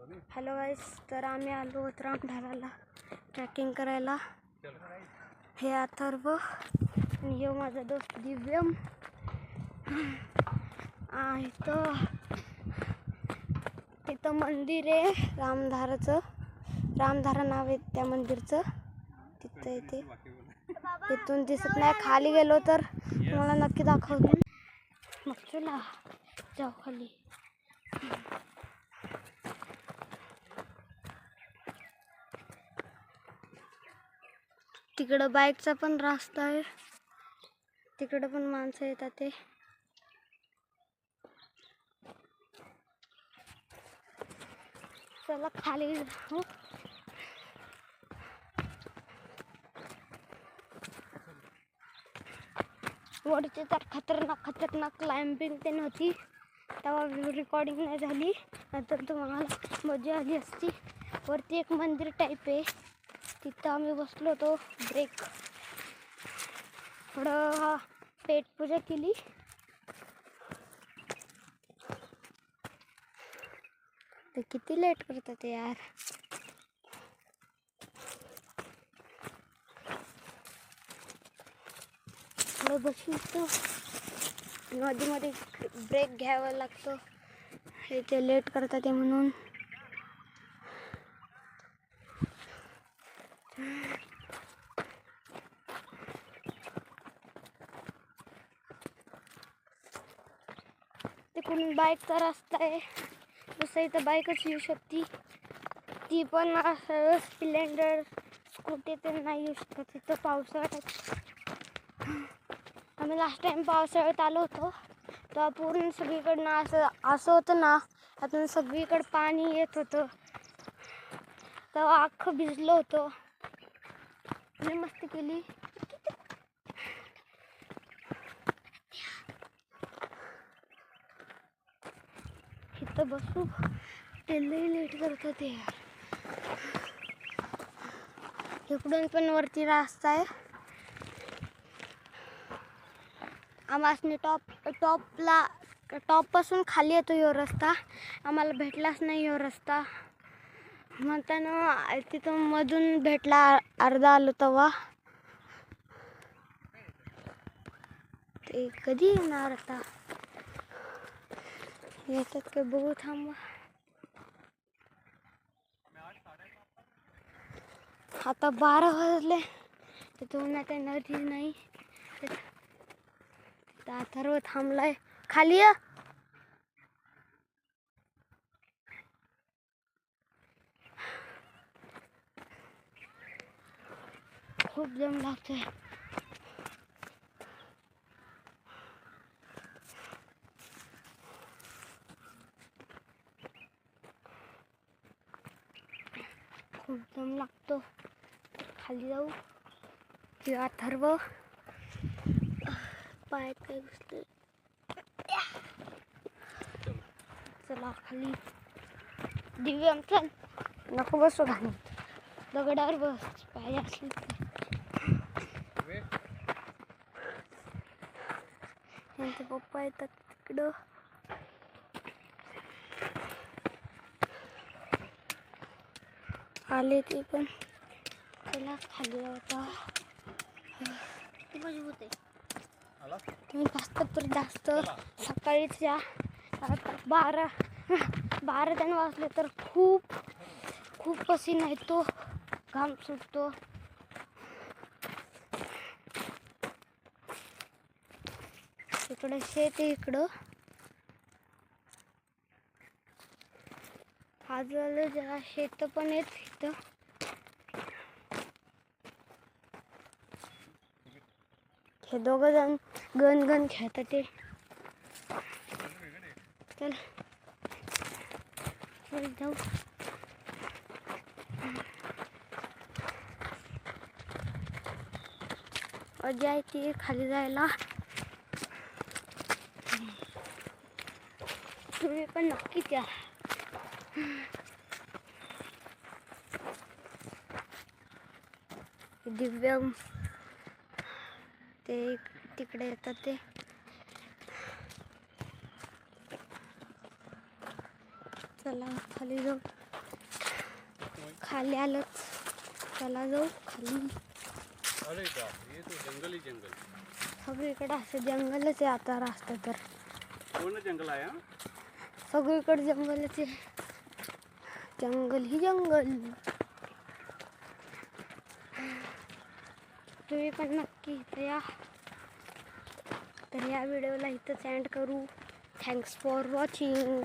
Hello गाईस, तर आम्ही आलो आहोत रामधाराला ट्रॅकिंग करायला. हे अथर्व आणि हे माझा दोस्त दिव्यम. तिथं मंदिर आहे रामधाराचं. रामधारा नाव आहे त्या मंदिरचं. तिथं येते, इथून दिसत नाही. खाली गेलो तर तुम्हाला नक्की दाखवतो. मग चला जाऊ खाली. तिकडं बाईकचा पण रस्ता आहे, तिकडं पण माणसं येतात. ते चला खाली जाऊ. वरती तर खतरनाक क्लाइम्बिंग ते नव्हती, तेव्हा रेकॉर्डिंग नाही झाली. नंतर तुम्हाला मजा आली असती. वरती एक मंदिर टाईप आहे, तिथं आम्ही बसलो होतो. ब्रेक थोडं पेट पूजा केली. ते किती लेट करतात यार. थोडं बसतो, नदीमध्ये ब्रेक घ्यावा लागतो. हे ते लेट करतात म्हणून. तिकडून बाईकचा रस्ता आहे, जसं इथं बाईकच येऊ शकते. ती पण असं स्प्लेंडर स्कूटी तर नाही येऊ शकत. तिथं पावसाळ्यात आम्ही लास्ट टाइम पावसाळ्यात आलो होतो, तेव्हा पूर्ण सगळीकडनं असं होतं ना, त्यातून सगळीकडे पाणी येत होतं. तेव्हा अख्खं भिजलो होतो. मी मस्ती केली. इथं बसू, ते लई लेट करत होते यार. इकडून पण वरती रस्ता आहे. आम्हाला टॉप पासून खाली येतो ह्यो रस्ता. आम्हाला भेटलाच नाही ह्यो रस्ता, म्हणताना तिथं मधून भेटला. अर्धा आलो तेव्हा. ते कधी येणार आता, येतात काय बघू, थांबा. आता 12 वाजले, तिथून आता नदी नाही. अथर्व थांबलाय खाली. खूप दम लागतोय. खूप दम लागतो. खाली जाऊ. ते अथर्व पायात काय घुसते. चला खाली. दिव्यम चल, नको बसू खाली, दगडावर बस पाय असले. त्यांचे पप्पा येतात तिकडं. आले ते पण. चला खाली जाता. तुम्ही जास्त सकाळीच या. 12 जण वाजले तर खूप पसीना येतो, घाम सुटतो. इकडं शेत आहे. इकडं आजूबाजूला जरा शेत पण आहेत. इथं हे दोघं जण गण खेळतात. ते चल जाऊ. मजा येते खाली जायला. तुम्ही पण नक्कीच या. दिव्यम ते तिकडे येतात. ते चला खाली जाऊ. खाली आलोच. चला जाऊ खाली. अरे बाप, ये तो जंगल ही जंगल. सगळीकडे असं जंगलच आहे आता. रस्ता तर पूर्ण जंगल आहे. सगळीकडे जंगलच आहे. जंगल ही जंगल. तुम्ही पण नक्की इथं या. तर या व्हिडिओला इथंच एंड करू. Thanks for watching.